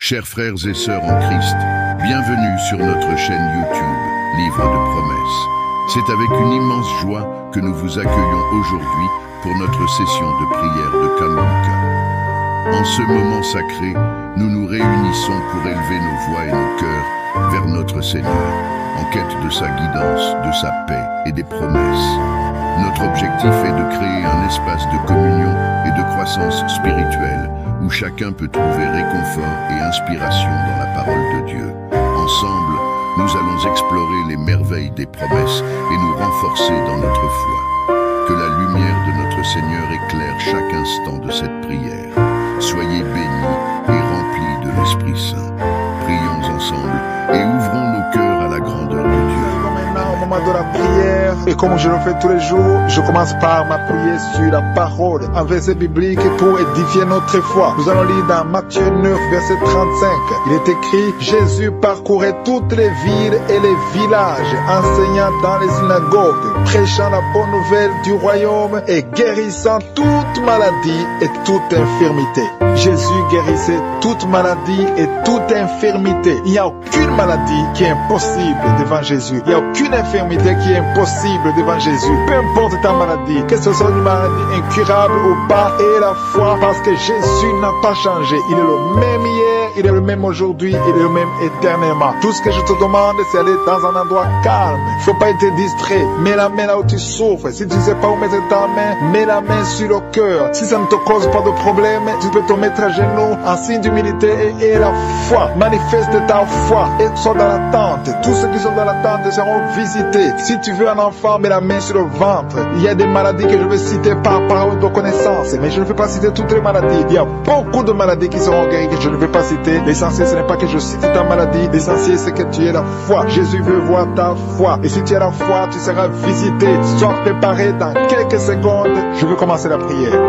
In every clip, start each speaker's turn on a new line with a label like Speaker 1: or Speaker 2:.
Speaker 1: Chers frères et sœurs en Christ, bienvenue sur notre chaîne YouTube, Livre de Promesses. C'est avec une immense joie que nous vous accueillons aujourd'hui pour notre session de prière de Kanouka. En ce moment sacré, nous nous réunissons pour élever nos voix et nos cœurs vers notre Seigneur, en quête de sa guidance, de sa paix et des promesses. Notre objectif est de créer un espace de communion et de croissance spirituelle où chacun peut trouver réconfort et inspiration dans la parole de Dieu. Ensemble, nous allons explorer les merveilles des promesses et nous renforcer dans notre foi. Que la lumière de notre Seigneur éclaire chaque instant de cette prière. Soyez bénis et remplis de l'Esprit Saint. Prions ensemble et ouvrons nos cœurs à la grandeur de Dieu.
Speaker 2: Au moment de la prière, et comme je le fais tous les jours, je commence par m'appuyer sur la parole, un verset biblique pour édifier notre foi. Nous allons lire dans Matthieu 9, verset 35. Il est écrit: Jésus parcourait toutes les villes et les villages, enseignant dans les synagogues, prêchant la bonne nouvelle du royaume et guérissant toute maladie et toute infirmité. Jésus guérissait toute maladie et toute infirmité. Il n'y a aucune maladie qui est impossible devant Jésus. Il n'y a aucune infirmité qui est impossible devant Jésus. Peu importe ta maladie, que ce soit une maladie incurable ou pas, et la foi, parce que Jésus n'a pas changé. Il est le même hier, il est le même aujourd'hui, il est le même éternellement. Tout ce que je te demande, c'est aller dans un endroit calme. Il ne faut pas être distrait. Mets la main là où tu souffres. Si tu ne sais pas où mettre ta main, mets la main sur le cœur. Si ça ne te cause pas de problème, tu peux te mettre à genoux en signe d'humilité et la foi. Manifeste ta foi et sois dans l'attente. Tous ceux qui sont dans l'attente seront visités. Si tu veux un enfant, mets la main sur le ventre. Il y a des maladies que je vais citer par parole de connaissance, mais je ne vais pas citer toutes les maladies. Il y a beaucoup de maladies qui seront guéries que je ne vais pas citer. L'essentiel, ce n'est pas que je cite ta maladie. L'essentiel, c'est que tu aies la foi. Jésus veut voir ta foi. Et si tu as la foi, tu seras visité. Sois préparé dans quelques secondes. Je vais commencer la prière.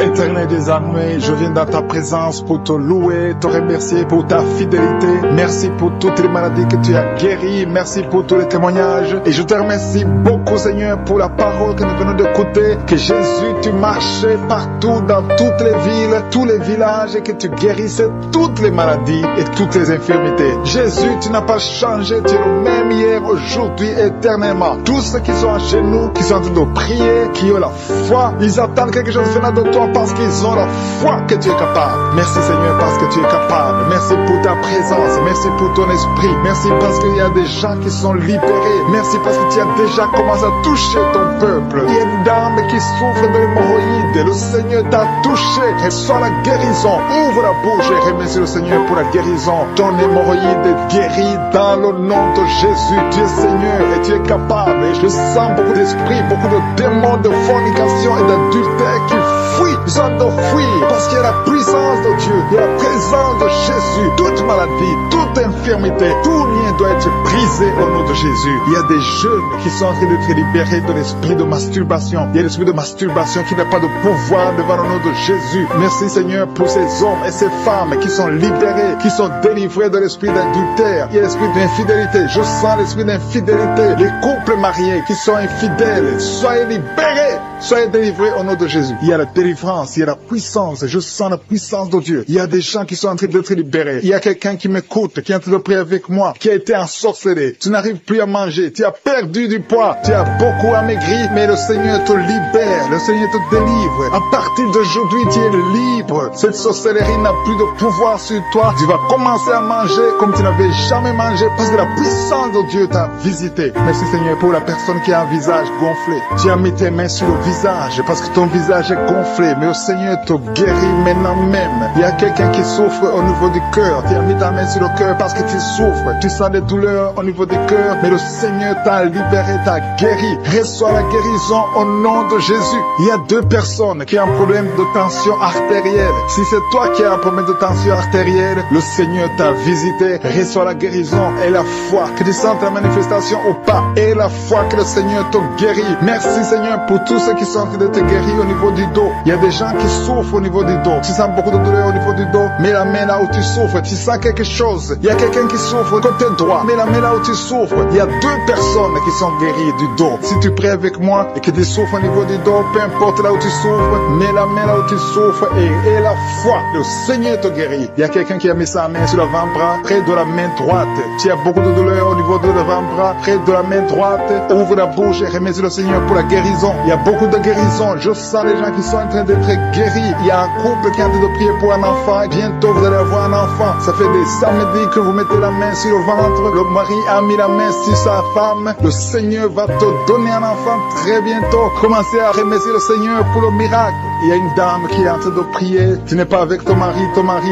Speaker 2: Éternel des armées, je viens dans ta présence pour te louer, te remercier pour ta fidélité. Merci pour toutes les maladies que tu as guéries. Merci pour tous les témoignages. Et je te remercie beaucoup, Seigneur, pour la parole que nous venons d'écouter. Que Jésus, tu marchais partout dans toutes les villes, tous les villages, et que tu guérissais toutes les maladies et toutes les infirmités. Jésus, tu n'as pas changé. Tu es le même hier, aujourd'hui, éternellement. Tous ceux qui sont à genoux, qui sont en train de prier, qui ont la foi, ils attendent quelque chose venant de toi, parce qu'ils ont la foi que tu es capable. Merci Seigneur parce que tu es capable. Merci pour ta présence. Merci pour ton esprit. Merci parce qu'il y a des gens qui sont libérés. Merci parce que tu as déjà commencé à toucher ton peuple. Il y a une dame qui souffre de l'hémorroïde. Le Seigneur t'a touché. Reçois la guérison. Ouvre la bouche et remercie le Seigneur pour la guérison. Ton hémorroïde est guéri dans le nom de Jésus. Tu es Seigneur et tu es capable. Et je sens beaucoup d'esprits, beaucoup de démons de fornication et d'adultère qui fuient. Ils ont de fuir parce qu'il y a la puissance de Dieu, il y a la présence de Jésus. Toute maladie, toute infirmité, tout lien doit être brisé au nom de Jésus. Il y a des jeunes qui sont en train d'être libérés de l'esprit de masturbation. Il y a l'esprit de masturbation qui n'a pas de pouvoir devant le nom de Jésus. Merci Seigneur pour ces hommes et ces femmes qui sont libérés, qui sont délivrés de l'esprit d'adultère. Il y a l'esprit d'infidélité. Je sens l'esprit d'infidélité. Les couples mariés qui sont infidèles, soyez libérés, soyez délivrés au nom de Jésus. Il y a la délivrance, il y a la puissance. Je sens la puissance de Dieu. Il y a des gens qui sont en train d'être libérés. Il y a quelqu'un qui m'écoute, qui est en train de prier avec moi, qui a été ensorcelé. Tu n'arrives plus à manger. Tu as perdu du poids. Tu as beaucoup amaigri, mais le Seigneur te libère. Le Seigneur te délivre. À partir d'aujourd'hui, tu es libre. Cette sorcellerie n'a plus de pouvoir sur toi. Tu vas commencer à manger comme tu n'avais jamais mangé parce que la puissance de Dieu t'a visité. Merci Seigneur pour la personne qui a un visage gonflé. Tu as mis tes mains sur le visage parce que ton visage est gonflé, mais le Seigneur te guérit maintenant même. Il y a quelqu'un qui souffre au niveau du cœur. Tu as mis ta main sur le cœur parce que tu souffres. Tu sens des douleurs au niveau du cœur, mais le Seigneur t'a libéré, t'a guéri. Reçois la guérison au nom de Jésus. Il y a deux personnes qui ont un problème de tension artérielle. Si c'est toi qui as un problème de tension artérielle, le Seigneur t'a visité. Reçois la guérison et la foi. Que tu sentes la manifestation ou pas, et la foi que le Seigneur te guérit. Merci Seigneur pour tous ceux qui sont en train de te guérir au niveau du dos, Il y a des gens qui souffrent au niveau du dos. Tu sens beaucoup de douleur au niveau du dos, mets la main là où tu souffres. Tu sens quelque chose. Il y a quelqu'un qui souffre côté droit, mets la main là où tu souffres. Il y a 2 personnes qui sont guéries du dos. Si tu pries avec moi et que tu souffres au niveau du dos, peu importe là où tu souffres, mets la main là où tu souffres et la foi, le Seigneur te guérit. Il y a quelqu'un qui a mis sa main sur l'avant-bras, près de la main droite. Tu as beaucoup de douleur au niveau de l'avant-bras, près de la main droite. Ouvre la bouche et remercie le Seigneur pour la guérison. Il y a beaucoup de guérison. Je sens les gens qui sont en train d'être guéris. Il y a un couple qui est en train de prier pour un enfant. Bientôt vous allez avoir un enfant. Ça fait des samedis que vous mettez la main sur le ventre. Le mari a mis la main sur sa femme. Le Seigneur va te donner un enfant très bientôt. Commencez à remercier le Seigneur pour le miracle. Il y a une dame qui est en train de prier. Tu n'es pas avec ton mari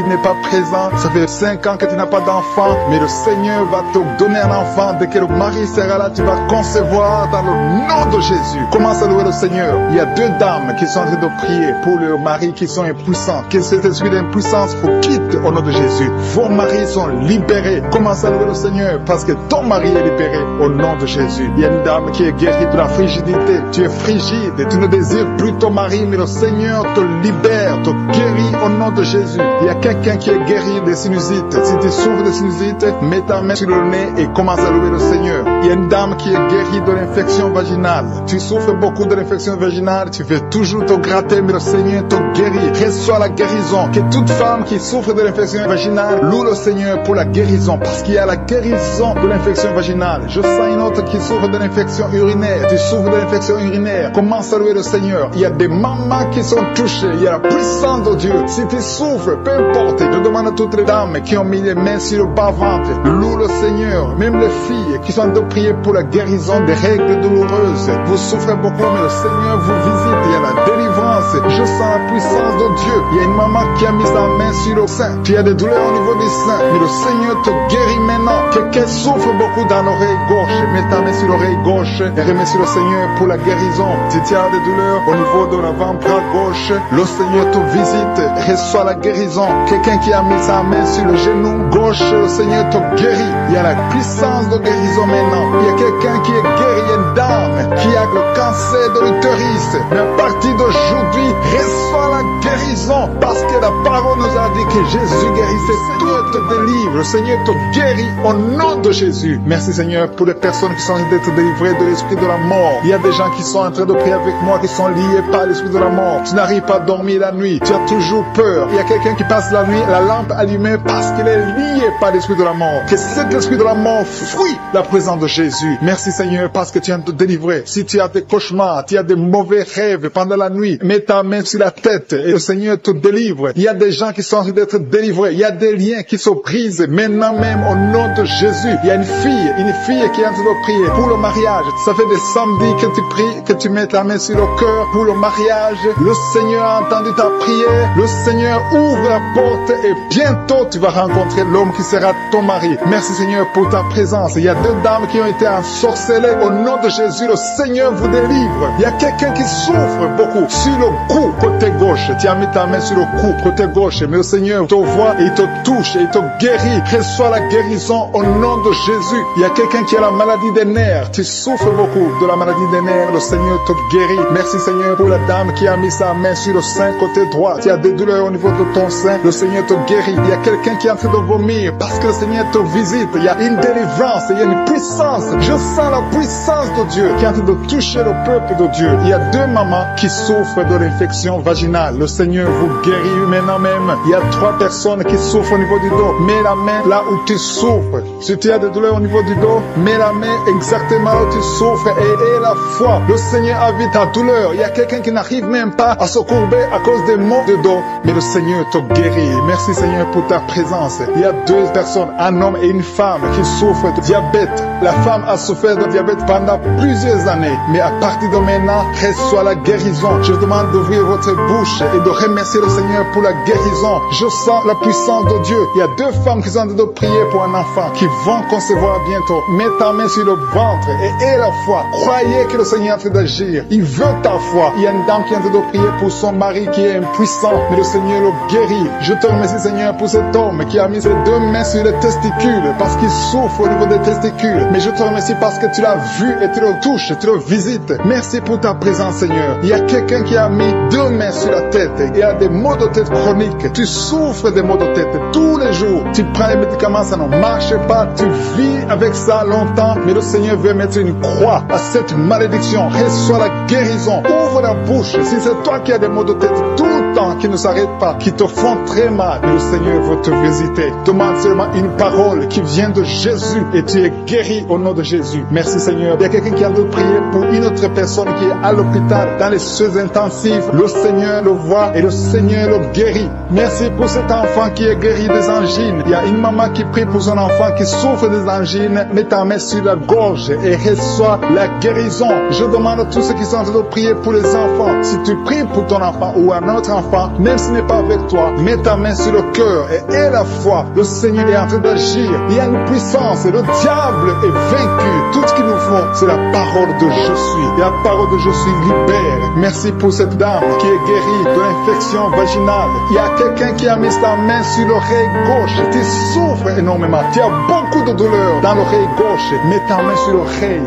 Speaker 2: n'est pas présent. Ça fait 5 ans que tu n'as pas d'enfant, mais le Seigneur va te donner un enfant. Dès que le mari sera là, tu vas concevoir dans le nom de Jésus. Commence à louer le Seigneur. Il y a 2 dames qui sont en train de prier pour leurs maris qui sont impuissants. Que cet esprit d'impuissance vous quitte au nom de Jésus. Vos maris sont libérés. Commence à louer le Seigneur parce que ton mari est libéré au nom de Jésus. Il y a une dame qui est guérie de la frigidité. Tu es frigide, tu ne désires plus ton mari, mais le Seigneur te libère, te guérit au nom de Jésus. Il y a quelqu'un qui est guéri des sinusites. Si tu souffres de sinusite, mets ta main sur le nez et commence à louer le Seigneur. Il y a une dame qui est guérie de l'infection vaginale. Tu souffres beaucoup de l'infection vaginale, tu fais toujours te gratter, mais le Seigneur te guérit. Reçois la guérison. Que toute femme qui souffre de l'infection vaginale loue le Seigneur pour la guérison, parce qu'il y a la guérison de l'infection vaginale. Je sens une autre qui souffre de l'infection urinaire. Tu souffres de l'infection urinaire. Commence à louer le Seigneur. Il y a des mamans qui sont touchées. Il y a la puissance de Dieu. Si tu souffres, peu importe. Je demande à toutes les dames qui ont mis les mains sur le bas-ventre, loue le Seigneur. Même les filles qui sont en train de prier pour la guérison des règles douloureuses. Vous souffrez beaucoup, mais le Seigneur vous visite. Il y a la délivrance. Je sens la puissance de Dieu. Il y a une maman qui a mis sa main sur le sein. Tu as des douleurs au niveau des seins, mais le Seigneur te guérit maintenant. Quelqu'un souffre beaucoup dans l'oreille gauche. Mets ta main sur l'oreille gauche et remercie le Seigneur pour la guérison. Si tu as des douleurs au niveau de l'avant-bras gauche, le Seigneur te visite. Reçois la guérison. Quelqu'un qui a mis sa main sur le genou gauche, le Seigneur te guérit. Il y a la puissance de guérison maintenant. Il y a quelqu'un qui est guéri, une dame qui a le cancer de l'utérus. Mais à partir d'aujourd'hui, reçois la guérison parce que la parole nous a dit que Jésus guérissait. Le Seigneur te délivre, le Seigneur te guérit au nom de Jésus. Merci Seigneur pour les personnes qui sont en train d'être délivrées de l'esprit de la mort. Il y a des gens qui sont en train de prier avec moi, qui sont liés par l'esprit de la mort. Tu n'arrives pas à dormir la nuit, tu as toujours peur. Il y a quelqu'un qui passe la nuit, la lampe allumée parce qu'il est lié par l'esprit de la mort. Que cet esprit de la mort fuit la présence de Jésus. Merci Seigneur parce que tu viens de te délivrer. Si tu as des cauchemars, tu as des mauvais rêves pendant la nuit, mets ta main sur la tête et le Seigneur te délivre. Il y a des gens qui sont en train d'être délivrés. Il y a des liens qui se brisent maintenant même au nom de Jésus. Il y a une fille qui est en train de prier pour le mariage. Ça fait des samedis que tu pries, que tu mets ta main sur le cœur pour le mariage. Le Seigneur a entendu ta prière. Le Seigneur ouvre la porte et bientôt tu vas rencontrer l'homme qui sera ton mari. Merci Seigneur pour ta présence. Il y a 2 dames qui ont été ensorcelées. Au nom de Jésus, le Seigneur vous délivre. Il y a quelqu'un qui souffre beaucoup sur le cou, côté gauche. Tu as mis ta main sur le cou, côté gauche. Mais le Seigneur te voit et il te touche et il te guérit. Reçois la guérison au nom de Jésus. Il y a quelqu'un qui a la maladie des nerfs. Tu souffres beaucoup de la maladie des nerfs. Le Seigneur te guérit. Merci Seigneur pour la dame qui a mis sa main sur le sein côté droit. Tu as des douleurs au niveau de ton sein. Le Seigneur te guérit. Il y a quelqu'un qui est en train de vomir parce que le Seigneur te visite. Il y a une délivrance. Il y a une puissance. Je sens la puissance de Dieu qui est en train de toucher le peuple de Dieu. Il y a 2 mamans qui souffrent de l'infection vaginale. Le Seigneur vous guérit maintenant même. Il y a 3 personnes qui souffrent au niveau du dos. Mets la main là où tu souffres. Si tu as des douleurs au niveau du dos, mets la main exactement là où tu souffres et aie la foi. Le Seigneur a vu ta douleur. Il y a quelqu'un qui n'arrive même pas à se courber à cause des maux de dos. Mais le Seigneur te guérit. Merci Seigneur pour ta présence. Il y a 2 personnes, un homme et une femme qui souffrent de diabète. La femme a souffert de diabète pendant plusieurs années. Mais à partir de maintenant, reçois la guérison. Je demande d'ouvrir votre bouche et de remercier le Seigneur pour la guérison. Je sens la puissance de Dieu. Il y a 2 femmes qui sont en train de prier pour un enfant, qui vont concevoir bientôt, mets ta main sur le ventre et aie la foi. Croyez que le Seigneur est en train d'agir. Il veut ta foi. Il y a une dame qui est en train de prier pour son mari qui est impuissant, mais le Seigneur le guérit. Je te remercie, Seigneur, pour cet homme qui a mis ses 2 mains sur les testicules parce qu'il souffre au niveau des testicules. Mais je te remercie parce que tu l'as vu et tu le touches, tu le visites. Merci pour ta présence, Seigneur. Il y a quelqu'un qui a mis 2 mains sur la tête. Il y a des maux de tête chroniques. Tu souffres des maux de tête tous les jours. Tu prends les médicaments, ça ne marche pas. Tu vis avec ça longtemps. Mais le Seigneur veut mettre une croix à cette malédiction. Reçois la guérison. Ouvre la bouche. Si c'est toi qui as des maux de tête tout le temps, qui ne s'arrêtent pas, qui te font très mal, mais le Seigneur veut te visiter. Demande seulement une parole qui vient de Jésus et tu es guéri au nom de Jésus. Merci, Seigneur. Il y a quelqu'un qui a de prier pour une autre personne qui est à l'hôpital, dans les soins intensifs. Le Seigneur le voit et le Seigneur le guérit. Merci pour cet enfant qui est guéri des angines. Il y a une maman qui prie pour son enfant qui souffre des angines. Mets ta main sur la gorge et reçois la guérison. Je demande à tous ceux qui sont en train de prier pour les enfants. Si tu pries pour ton enfant ou un autre enfant, même s'il n'est pas avec toi, mets ta main sur le cœur et aie la foi. Le Seigneur est en train d'agir. Il y a une puissance et le diable est vaincu. Tout ce qu'il nous faut, c'est la parole de je suis. Et la parole de je suis libère. Merci pour cette dame qui est guérie de l'infection vaginale. Il y a quelqu'un qui a mis sa main sur l'oreille gauche. Tu souffres énormément. Tu as beaucoup de douleur dans l'oreille gauche. Mets ta main sur l'oreille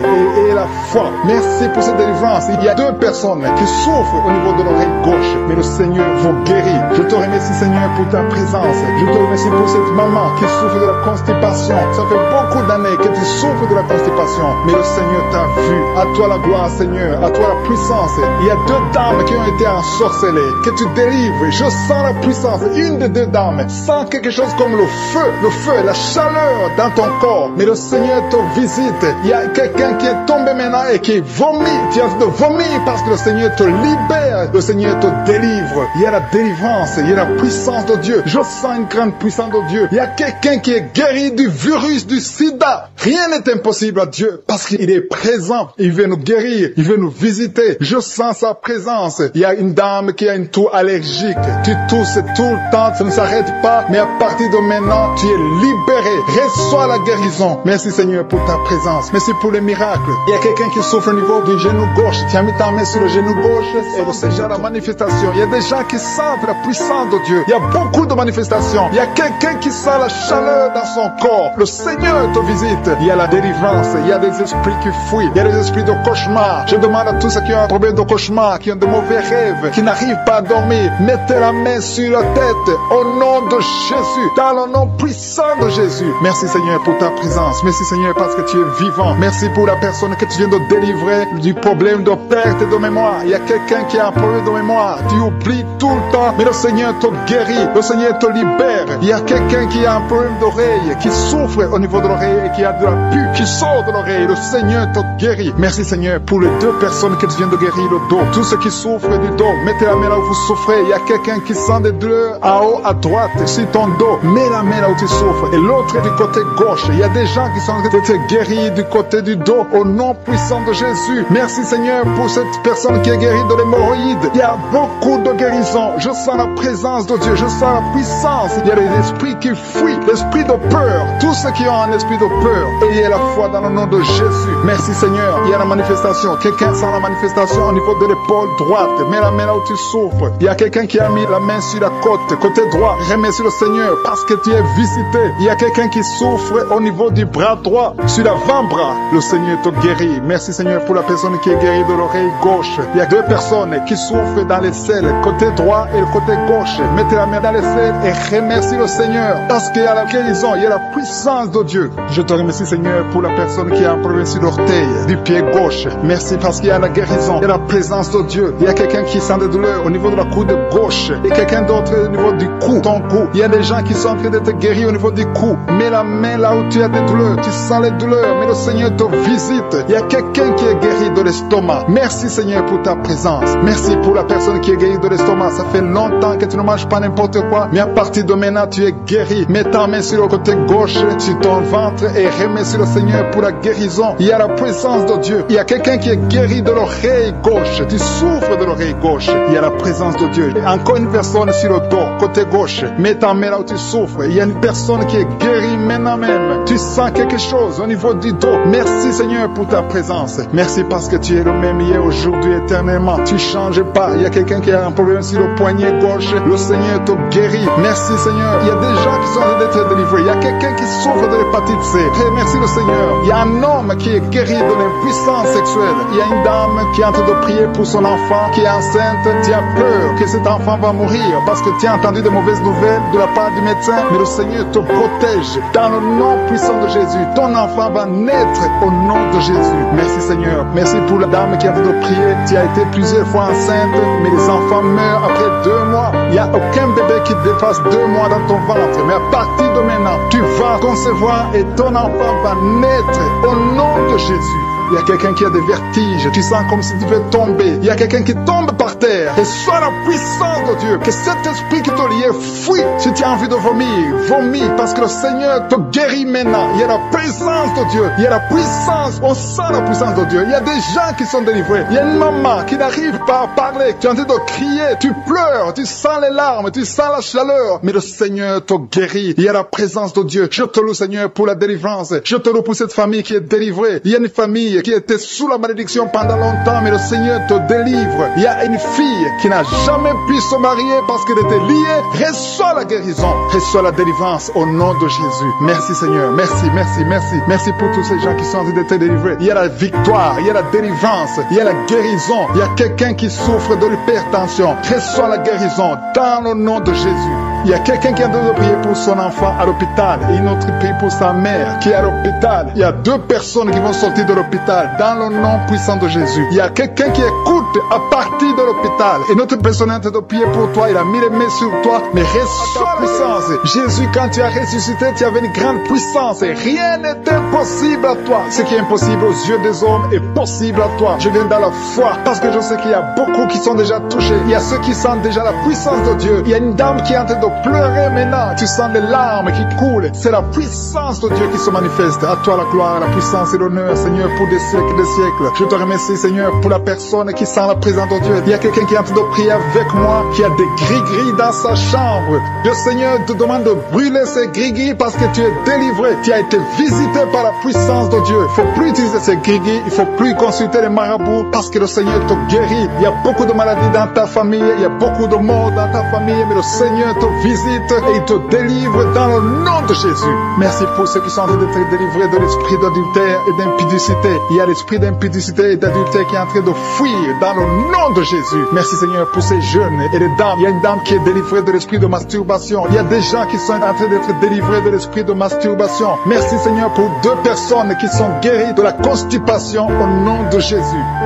Speaker 2: et la foi. Merci pour cette délivrance. Il y a 2 personnes qui souffrent au niveau de l'oreille gauche. Mais le Seigneur vous guérit. Je te remercie, Seigneur, pour ta présence. Je te remercie pour cette maman qui souffre de la constipation. Ça fait beaucoup d'années que tu souffres de la constipation. Mais le Seigneur t'a vu. À toi la gloire, Seigneur. À toi la puissance. Il y a 2 dames qui ont été ensorcelées. Que tu délivres. Je sens la puissance. Une des 2 dames sent quelque chose comme le feu, la chaleur dans ton corps. Mais le Seigneur te visite. Il y a quelqu'un qui est tombé maintenant et qui vomit. Tu es en train de vomir parce que le Seigneur te libère. Le Seigneur te délivre. Il y a la délivrance. Il y a la puissance de Dieu. Je sens une grande puissance de Dieu. Il y a quelqu'un qui est guéri du virus du sida. Rien n'est impossible à Dieu parce qu'il est présent. Il veut nous guérir. Il veut nous visiter. Je sens sa présence. Il y a une dame qui a une toux allergique. Tu tousses tout le temps. Ça ne s'arrête pas. Mais à partir de maintenant, tu es libéré. Reçois la guérison. Merci, Seigneur, pour ta présence. Merci pour les miracles. Il y a quelqu'un qui souffre au niveau du genou gauche. Tu as mis ta main sur le genou gauche et le Seigneur la manifestation. Il y a des gens qui sentent la puissance de Dieu. Il y a beaucoup de manifestations. Il y a quelqu'un qui sent la chaleur dans son corps. Le Seigneur te visite. Il y a la délivrance. Il y a des esprits qui fuient. Il y a des esprits de cauchemar. Je demande à tous ceux qui ont un problème de cauchemar, qui ont de mauvais rêves, qui n'arrivent pas à dormir, mettez la main sur la tête au nom de Jésus, dans le nom puissant de Jésus. Merci, Seigneur, pour ta présence. Merci, Seigneur, parce que tu es vivant. Merci pour la personne que tu viens de délivrer du problème de perte de mémoire. Il y a quelqu'un qui a un problème de mémoire. Tu oublies tout le temps, mais le Seigneur te guérit. Le Seigneur te libère. Il y a quelqu'un qui a un problème d'oreille, qui souffre au niveau de l'oreille et qui a de la pus qui sort de l'oreille. Le Seigneur te guérit. Merci, Seigneur, pour les 2 personnes que tu viens de guérir le dos. Tous ceux qui souffrent du dos, mettez la main là où vous souffrez. Il y a quelqu'un qui sent des douleurs en haut à droite sur ton dos. Mets la main là où tu souffres. Et l'autre du côté gauche. Il y a des gens qui sont en train de te guérir du côté du dos au nom puissant de Jésus. Merci, Seigneur, pour cette personne qui est guérie de l'hémorroïde. Il y a beaucoup de guérisons. Je sens la présence de Dieu. Je sens la puissance. Il y a des esprits qui fuient. L'esprit de peur. Tous ceux qui ont un esprit de peur, ayez la foi dans le nom de Jésus. Merci, Seigneur. Il y a la manifestation. Quelqu'un sent la manifestation au niveau de l'épaule droite. Mets la main là où tu souffres. Il y a quelqu'un qui a mis la main sur la côte, côté droit. Remercie le Seigneur parce que tu es visité. Il y a quelqu'un qui souffre au niveau du bras droit, sur l'avant-bras. Le Seigneur te guérit. Merci, Seigneur, pour la personne qui est guérie de l'oreille gauche. Il y a 2 personnes qui souffrent dans les selles, côté droit et le côté gauche. Mettez la main dans les selles et remercie le Seigneur parce qu'il y a la guérison, il y a la puissance de Dieu. Je te remercie, Seigneur, pour la personne qui a un problème sur l'orteil du pied gauche. Merci parce qu'il y a la guérison, il y a la présence de Dieu. Il y a quelqu'un qui sent des douleurs au niveau de la coude gauche et quelqu'un d'autre au niveau du cou, ton cou. Il y a des gens qui sont en train d'être guéris au niveau du cou. Mets la main là où tu as des douleurs, tu sens les douleurs, mais le Seigneur te visite. Il y a quelqu'un qui est guéri de l'estomac. Merci, Seigneur, pour ta présence. Merci pour la personne qui est guérie de l'estomac. Ça fait longtemps que tu ne manges pas n'importe quoi, mais à partir de maintenant, tu es guéri. Mets ta main sur le côté gauche, sur ton ventre et remercie le Seigneur pour la guérison. Il y a la présence de Dieu. Il y a quelqu'un qui est guéri de l'oreille gauche. Tu souffres de l'oreille gauche. Il y a la présence de Dieu. Et encore une personne sur le dos, côté gauche. Mets ta main là où tu souffres. Il y a une personne qui est guérie maintenant même. Tu sens quelque chose au niveau du dos. Merci Seigneur pour ta présence. Merci parce que tu es le même hier, aujourd'hui, éternellement. Tu changes pas. Il y a quelqu'un qui a un problème sur le poignet gauche. Le Seigneur te guérit. Merci Seigneur. Il y a des gens qui sont en train d'être délivrés. Il y a quelqu'un qui souffre de l'hépatite C. Et merci le Seigneur. Il y a un homme qui est guéri de l'impuissance sexuelle. Il y a une dame qui est en train de prier pour son enfant qui est enceinte. Tu as peur que cet enfant va mourir parce que tu as entendu de mauvaises nouvelles de la part du médecin. Mais le Seigneur te protège dans le nom puissant de Jésus. Ton enfant va naître au nom de Jésus. Merci Seigneur. Merci pour la dame qui est en train de prier. Tu as été plusieurs fois enceinte, mais les enfants meurent après 2 mois. Il n'y a aucun bébé qui dépasse 2 mois dans ton ventre. Mais à partir de maintenant, tu vas concevoir et ton enfant va naître au nom de Jésus. Il y a quelqu'un qui a des vertiges, tu sens comme si tu veux tomber. Il y a quelqu'un qui tombe par terre. Et soit la puissance de Dieu, que cet esprit qui te lie fuit. Si tu as envie de vomir, vomis, parce que le Seigneur te guérit maintenant. Il y a la présence de Dieu, il y a la puissance, on sent la puissance de Dieu. Il y a des gens qui sont délivrés. Il y a une maman qui n'arrive pas à parler, tu es en train de crier, tu pleures, tu sens les larmes, tu sens la chaleur. Mais le Seigneur te guérit. Il y a la présence de Dieu. Je te loue Seigneur pour la délivrance. Je te loue pour cette famille qui est délivrée. Il y a une famille qui était sous la malédiction pendant longtemps, mais le Seigneur te délivre. Il y a une fille qui n'a jamais pu se marier parce qu'elle était liée. Reçois la guérison, reçois la délivrance au nom de Jésus. Merci Seigneur, merci, merci, merci. Merci pour tous ces gens qui sont en train d'être délivrés. Il y a la victoire, il y a la délivrance, il y a la guérison. Il y a quelqu'un qui souffre de l'hypertension. Reçois la guérison dans le nom de Jésus. Il y a quelqu'un qui est en train de prier pour son enfant à l'hôpital et une autre prie pour sa mère qui est à l'hôpital. Il y a 2 personnes qui vont sortir de l'hôpital dans le nom puissant de Jésus. Il y a quelqu'un qui écoute à partir de l'hôpital et notre personne est en train de prier pour toi. Il a mis les mains sur toi, mais reçois la puissance. Jésus, quand tu as ressuscité, tu avais une grande puissance et rien n'est impossible à toi. Ce qui est impossible aux yeux des hommes est possible à toi. Je viens dans la foi parce que je sais qu'il y a beaucoup qui sont déjà touchés. Il y a ceux qui sentent déjà la puissance de Dieu. Il y a une dame qui est en train de pleurer maintenant. Tu sens les larmes qui coulent. C'est la puissance de Dieu qui se manifeste. À toi la gloire, la puissance et l'honneur, Seigneur, pour des siècles et des siècles. Je te remercie, Seigneur, pour la personne qui sent la présence de Dieu. Il y a quelqu'un qui est en train de prier avec moi, qui a des gris-gris dans sa chambre. Le Seigneur te demande de brûler ces gris-gris parce que tu es délivré. Tu as été visité par la puissance de Dieu. Il ne faut plus utiliser ces gris-gris. Il ne faut plus consulter les marabouts parce que le Seigneur te guérit. Il y a beaucoup de maladies dans ta famille. Il y a beaucoup de morts dans ta famille. Mais le Seigneur te visite et il te délivre dans le nom de Jésus. Merci pour ceux qui sont en train d'être délivrés de l'esprit d'adultère et d'impudicité. Il y a l'esprit d'impudicité et d'adultère qui est en train de fuir dans le nom de Jésus. Merci Seigneur pour ces jeunes et les dames. Il y a une dame qui est délivrée de l'esprit de masturbation. Il y a des gens qui sont en train d'être délivrés de l'esprit de masturbation. Merci Seigneur pour 2 personnes qui sont guéries de la constipation au nom de Jésus.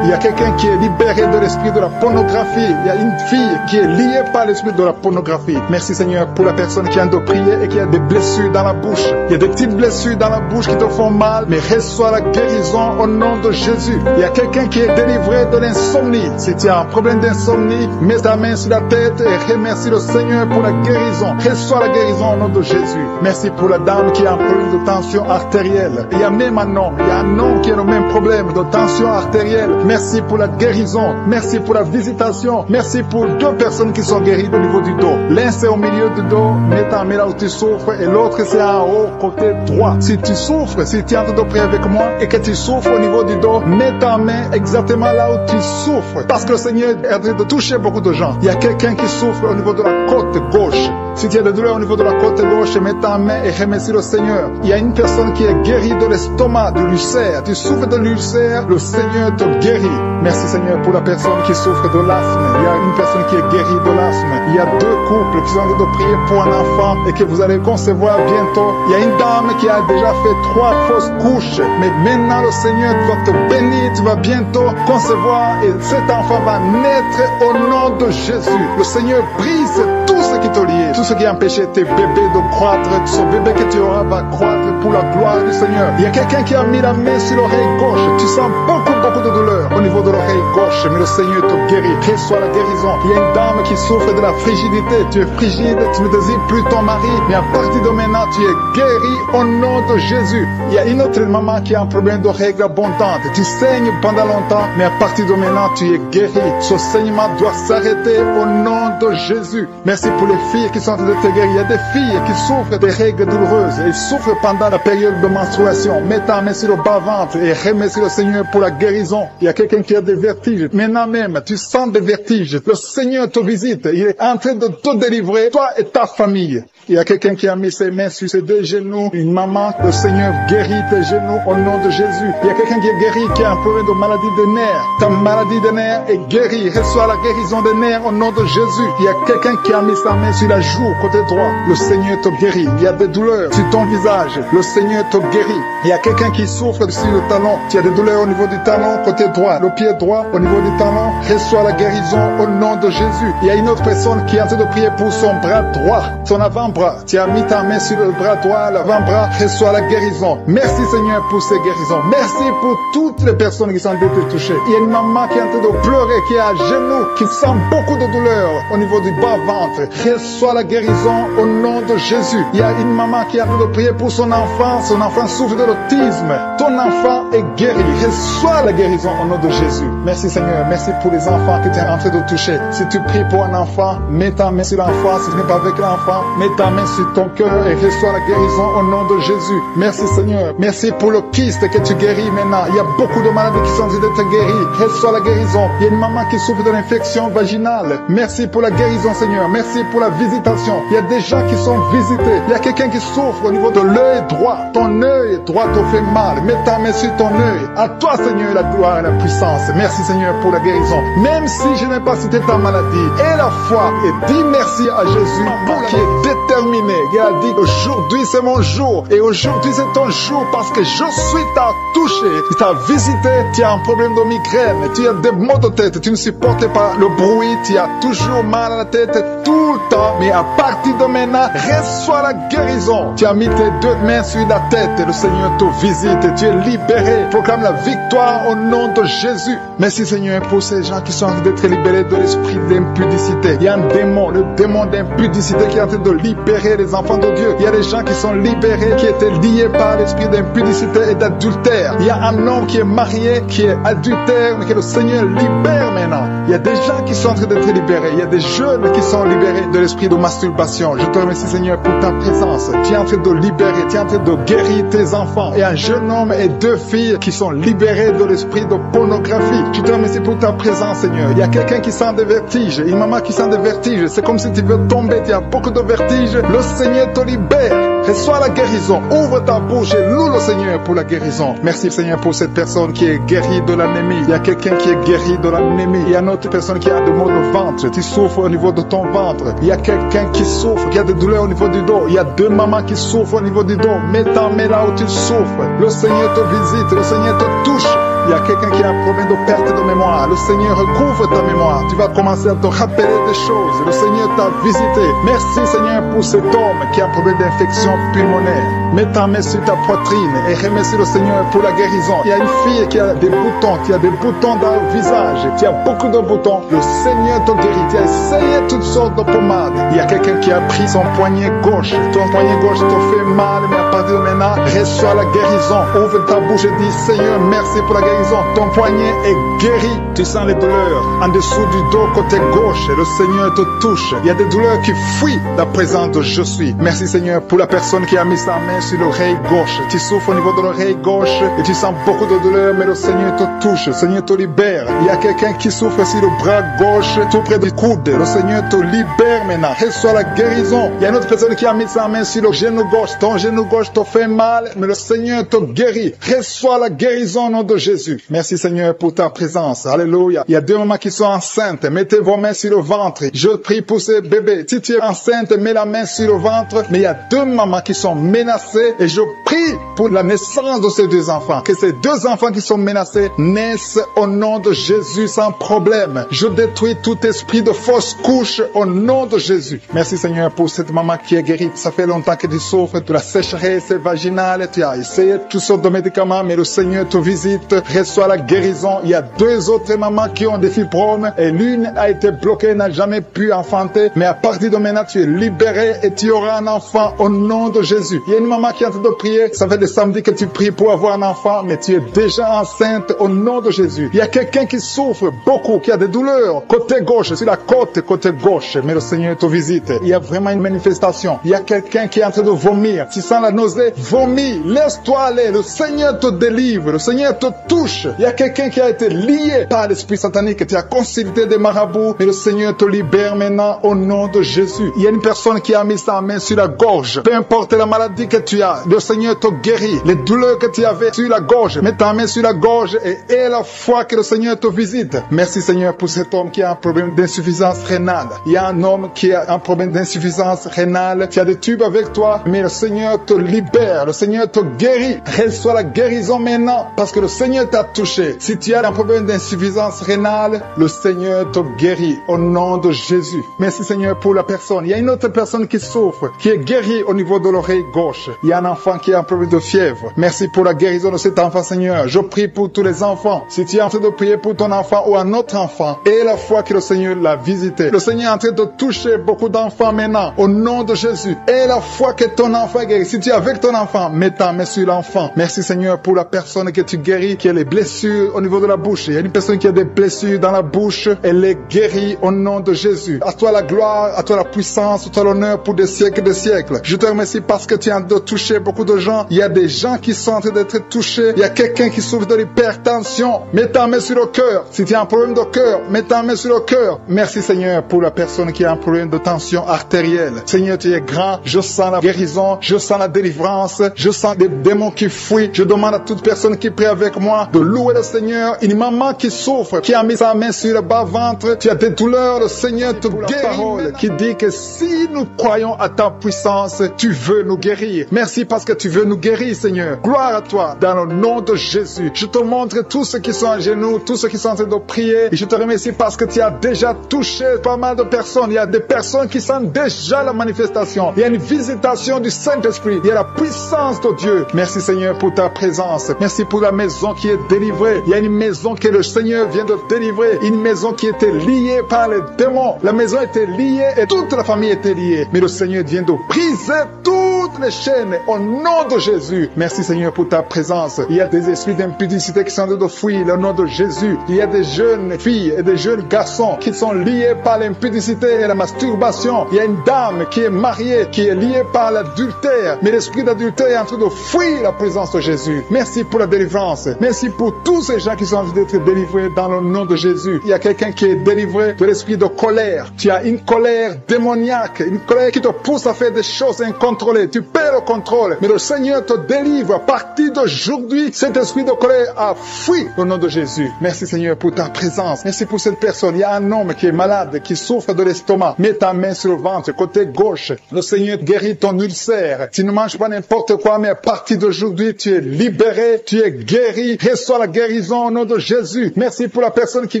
Speaker 2: Il y a quelqu'un qui est libéré de l'esprit de la pornographie. Il y a une fille qui est liée par l'esprit de la pornographie. Merci Seigneur pour la personne qui a de prier et qui a des blessures dans la bouche. Il y a des petites blessures dans la bouche qui te font mal, mais reçois la guérison au nom de Jésus. Il y a quelqu'un qui est délivré de l'insomnie. Si tu as un problème d'insomnie, mets ta main sur la tête et remercie le Seigneur pour la guérison. Reçois la guérison au nom de Jésus. Merci pour la dame qui a un problème de tension artérielle. Il y a même un homme, il y a un homme qui a le même problème de tension artérielle. Merci pour la guérison. Merci pour la visitation. Merci pour 2 personnes qui sont guéries au niveau du dos. L'un c'est au milieu du dos, mets ta main là où tu souffres, et l'autre c'est en haut, côté droit. Si tu souffres, si tu es en train de prier avec moi et que tu souffres au niveau du dos, mets ta main exactement là où tu souffres. Parce que le Seigneur est en train de toucher beaucoup de gens. Il y a quelqu'un qui souffre au niveau de la côte gauche. Si tu as des douleurs au niveau de la côte gauche, mets ta main et remercie le Seigneur. Il y a une personne qui est guérie de l'estomac, de l'ulcère. Tu souffres de l'ulcère, le Seigneur te guérit. Merci Seigneur pour la personne qui souffre de l'asthme. Il y a une personne qui est guérie de l'asthme. Il y a 2 couples qui sont en train de prier pour un enfant et que vous allez concevoir bientôt. Il y a une dame qui a déjà fait 3 fausses couches. Mais maintenant le Seigneur va te bénir. Tu vas bientôt concevoir et cet enfant va naître au nom de Jésus. Le Seigneur brise tout ce qui te lie, tout ce qui empêchait tes bébés de croître. Ce bébé que tu auras va croître pour la gloire du Seigneur. Il y a quelqu'un qui a mis la main sur l'oreille gauche. Tu sens beaucoup de douleur au niveau de l'oreille gauche, mais le Seigneur te guérit. Reçois la guérison. Il y a une dame qui souffre de la frigidité. Tu es frigide, tu ne désires plus ton mari, mais à partir de maintenant, tu es guéri au nom de Jésus. Il y a une autre maman qui a un problème de règles abondantes. Tu saignes pendant longtemps, mais à partir de maintenant, tu es guéri. Ce saignement doit s'arrêter au nom de Jésus. Merci pour les filles qui sont en train de te guérir. Il y a des filles qui souffrent des règles douloureuses. Elles souffrent pendant la période de menstruation. Mets ta main sur le bas-ventre et remercie le Seigneur pour la guérison. Il y a quelqu'un qui a des vertiges. Maintenant même, tu sens des vertiges. Le Seigneur te visite. Il est en train de te délivrer, toi et ta famille. Il y a quelqu'un qui a mis ses mains sur ses deux genoux. Une maman, le Seigneur guérit tes genoux au nom de Jésus. Il y a quelqu'un qui est guéri, qui a un problème de maladie des nerfs. Ta maladie des nerfs est guérie. Reçois la guérison des nerfs au nom de Jésus. Il y a quelqu'un qui a mis sa main sur la joue, côté droit. Le Seigneur te guérit. Il y a des douleurs sur ton visage. Le Seigneur te guérit. Il y a quelqu'un qui souffre sur le talon. Tu as des douleurs au niveau du talon, côté droit. Le pied droit au niveau du talon. Reçois la guérison au nom de Jésus. Il y a une autre personne qui est en train de prier pour son bras droit, son avant-bras. Tu as mis ta main sur le bras droit, l'avant-bras. Reçois la guérison. Merci Seigneur pour ces guérisons. Merci pour toutes les personnes qui sont touchées. Il y a une maman qui est en train de pleurer, qui est à genoux, qui sent beaucoup de douleur au niveau du bas-ventre. Reçois la guérison au nom de Jésus. Il y a une maman qui est en train de prier pour son enfant. Son enfant souffre de l'autisme. Ton enfant est guéri. Reçois la guérison au nom de Jésus. Merci Seigneur. Merci pour les enfants que tu es en train de toucher. Si tu pries pour un enfant, mets ta main sur l'enfant. Si tu n'es pas avec l'enfant, mets ta main sur ton cœur et reçois la guérison au nom de Jésus. Merci Seigneur. Merci pour le kyste que tu guéris maintenant. Il y a beaucoup de maladies qui sont en train d'être guéries. Reçois la guérison. Il y a une maman qui souffre de l'infection vaginale. Merci pour la guérison Seigneur. Merci pour la visitation. Il y a des gens qui sont visités. Il y a quelqu'un qui souffre au niveau de l'œil droit. Ton œil droit te fait mal. Mets ta main sur ton œil. À toi Seigneur la gloire et la puissance. Merci Seigneur pour la guérison. Même si je n'ai pas cité ta maladie, et la foi, et dis merci à Jésus qui est déterminé. Il a dit aujourd'hui c'est mon jour et aujourd'hui c'est ton jour parce que je suis t'a touché, il t'a visité, tu as un problème de migraine, tu as des maux de tête, tu ne supportes pas le bruit, tu as toujours mal à la tête tout le temps, mais à partir de maintenant, reçois la guérison. Tu as mis tes deux mains sur la tête et le Seigneur te visite et tu es libéré. Proclame la victoire au nom de Jésus. Merci Seigneur pour ces gens qui sont en train d'être libérés de l'esprit d'impudicité. Il y a un démon, le démon d'impudicité qui est en train de libérer les enfants de Dieu. Il y a des gens qui sont libérés, qui étaient liés par l'esprit d'impudicité et d'adultère. Il y a un homme qui est marié, qui est adultère, mais que le Seigneur libère maintenant. Il y a des gens qui sont en train d'être libérés. Il y a des jeunes qui sont libérés de l'esprit de masturbation. Je te remercie Seigneur pour ta présence. Tu es en train de libérer, tu es en train de guérir tes enfants. Et un jeune homme et deux filles qui sont libérés de l'esprit de pornographie. Je te remercie pour ta présence Seigneur. Il y a quelqu'un qui sent des vertiges, une maman qui sent des vertiges. C'est comme si tu veux tomber, tu as beaucoup de vertiges. Le Seigneur te libère. Reçois la guérison. Ouvre ta bouche et loue le Seigneur pour la guérison. Merci Seigneur pour cette personne qui est guérie de l'anémie. Il y a quelqu'un qui est guéri de l'anémie. Il y a une autre personne qui a des maux de ventre. Tu souffres au niveau de ton ventre. Il y a quelqu'un qui souffre, qui a des douleurs au niveau du dos. Il y a deux mamans qui souffrent au niveau du dos. Mets ta main là où tu souffres. Le Seigneur te visite. Le Seigneur te touche. Il y a quelqu'un qui a un problème de perte de mémoire. Le Seigneur recouvre ta mémoire. Tu vas commencer à te rappeler des choses. Le Seigneur t'a visité. Merci Seigneur pour cet homme qui a un problème d'infection pulmonaire. Mets ta main sur ta poitrine et remercie le Seigneur pour la guérison. Il y a une fille qui a des boutons, qui a des boutons dans le visage. Tu as beaucoup de boutons. Le Seigneur te guérit. Tu as essayé toutes sortes de pommades. Il y a quelqu'un qui a pris son poignet gauche. Ton poignet gauche te fait mal, mais à partir de maintenant, reçois la guérison. Ouvre ta bouche et dis Seigneur, merci pour la guérison. Ton poignet est guéri. Tu sens les douleurs en dessous du dos côté gauche. Le Seigneur te touche. Il y a des douleurs qui fuient la présence de je suis. Merci Seigneur pour la personne qui a mis sa main sur l'oreille gauche. Tu souffres au niveau de l'oreille gauche et tu sens beaucoup de douleurs, mais le Seigneur te touche. Le Seigneur te libère. Il y a quelqu'un qui souffre sur le bras gauche, tout près du coude. Le Seigneur te libère maintenant. Reçois la guérison. Il y a une autre personne qui a mis sa main sur le genou gauche. Ton genou gauche te fait mal, mais le Seigneur te guérit. Reçois la guérison au nom de Jésus. Merci Seigneur pour ta présence. Alléluia. Il y a deux mamans qui sont enceintes. Mettez vos mains sur le ventre. Je prie pour ces bébés. Si tu es enceinte, mets la main sur le ventre. Mais il y a deux mamans qui sont menacées et je prie pour la naissance de ces deux enfants. Que ces deux enfants qui sont menacés naissent au nom de Jésus sans problème. Je détruis tout esprit de fausse couche au nom de Jésus. Merci Seigneur pour cette maman qui est guérie. Ça fait longtemps que tu souffres de la sécheresse vaginale. Tu as essayé toutes sortes de médicaments, mais le Seigneur te visite. reçois la guérison. Il y a 2 autres mamans qui ont des fibromes et l'une a été bloquée, n'a jamais pu enfanter, mais à partir de maintenant, tu es libéré et tu auras un enfant au nom de Jésus. Il y a une maman qui est en train de prier, ça fait des samedis que tu pries pour avoir un enfant, mais tu es déjà enceinte au nom de Jésus. Il y a quelqu'un qui souffre beaucoup, qui a des douleurs, côté gauche, sur la côte, côté gauche, mais le Seigneur te visite. Il y a vraiment une manifestation. Il y a quelqu'un qui est en train de vomir. Tu sens la nausée, vomis, laisse-toi aller. Le Seigneur te délivre, le Seigneur te touche. Il y a quelqu'un qui a été lié par l'esprit satanique. Tu as consulté des marabouts, mais le Seigneur te libère maintenant au nom de Jésus. Il y a une personne qui a mis sa main sur la gorge. Peu importe la maladie que tu as, le Seigneur te guérit. Les douleurs que tu avais sur la gorge, mets ta main sur la gorge et aie la foi que le Seigneur te visite. Merci Seigneur pour cet homme qui a un problème d'insuffisance rénale. Il y a un homme qui a un problème d'insuffisance rénale. Tu as des tubes avec toi, mais le Seigneur te libère. Le Seigneur te guérit. Reçois la guérison maintenant parce que le Seigneur t'a touché. Si tu as un problème d'insuffisance rénale, le Seigneur te guérit au nom de Jésus. Merci Seigneur pour la personne. Il y a une autre personne qui souffre, qui est guérie au niveau de l'oreille gauche. Il y a un enfant qui a un problème de fièvre. Merci pour la guérison de cet enfant Seigneur. Je prie pour tous les enfants. Si tu es en train de prier pour ton enfant ou un autre enfant, et la foi que le Seigneur l'a visité. Le Seigneur est en train de toucher beaucoup d'enfants maintenant au nom de Jésus. Et la foi que ton enfant est guéri. Si tu es avec ton enfant, mets ta main sur l'enfant. Merci Seigneur pour la personne que tu guéris, qui a les blessures au niveau de la bouche. Il y a une personne qui a des blessures dans la bouche. Elle est guérie au nom de Jésus. À toi la gloire, à toi la puissance, à toi l'honneur pour des siècles et des siècles. Je te remercie parce que tu es en train de toucher beaucoup de gens. Il y a des gens qui sont en train d'être touchés. Il y a quelqu'un qui souffre de l'hypertension. Mets ta main sur le cœur. Si tu as un problème de cœur, mets ta main sur le cœur. Merci Seigneur pour la personne qui a un problème de tension artérielle. Seigneur, tu es grand. Je sens la guérison. Je sens la délivrance. Je sens des démons qui fuient. Je demande à toute personne qui prie avec moi de louer le Seigneur. Une maman qui souffre, qui a mis sa main sur le bas-ventre. Tu as des douleurs. Le Seigneur te guérit. La parole qui dit que si nous croyons à ta puissance, tu veux nous guérir. Merci parce que tu veux nous guérir, Seigneur. Gloire à toi dans le nom de Jésus. Je te montre tous ceux qui sont à genoux, tous ceux qui sont en train de prier. Et je te remercie parce que tu as déjà touché pas mal de personnes. Il y a des personnes qui sentent déjà la manifestation. Il y a une visitation du Saint-Esprit. Il y a la puissance de Dieu. Merci Seigneur pour ta présence. Merci pour la maison qui est délivrée. Il y a une maison que le Seigneur vient de délivrer. Une maison qui était liée par les démons. La maison était liée et toute la famille était liée. Mais le Seigneur vient de briser toutes les chaînes au nom de Jésus. Merci Seigneur pour ta présence. Il y a des esprits d'impudicité qui sont en train de fuir le nom de Jésus. Il y a des jeunes filles et des jeunes garçons qui sont liés par l'impudicité et la masturbation. Il y a une dame qui est mariée, qui est liée par l'adultère. Mais l'esprit d'adultère est en train de fuir la présence de Jésus. Merci pour la délivrance. Merci pour tous ces gens qui sont en train d'être délivrés dans le nom de Jésus. Il y a quelqu'un qui est délivré de l'esprit de colère. Tu as une colère démoniaque, une colère qui te pousse à faire des choses incontrôlées. Tu perds le contrôle. Mais le Seigneur te délivre. À partir d'aujourd'hui, cet esprit de colère a fui au nom de Jésus. Merci Seigneur pour ta présence. Merci pour cette personne. Il y a un homme qui est malade, qui souffre de l'estomac. Mets ta main sur le ventre, côté gauche. Le Seigneur guérit ton ulcère. Tu ne manges pas n'importe quoi, mais à partir d'aujourd'hui, tu es libéré, tu es guéri. Reçois la guérison au nom de Jésus. Merci pour la personne qui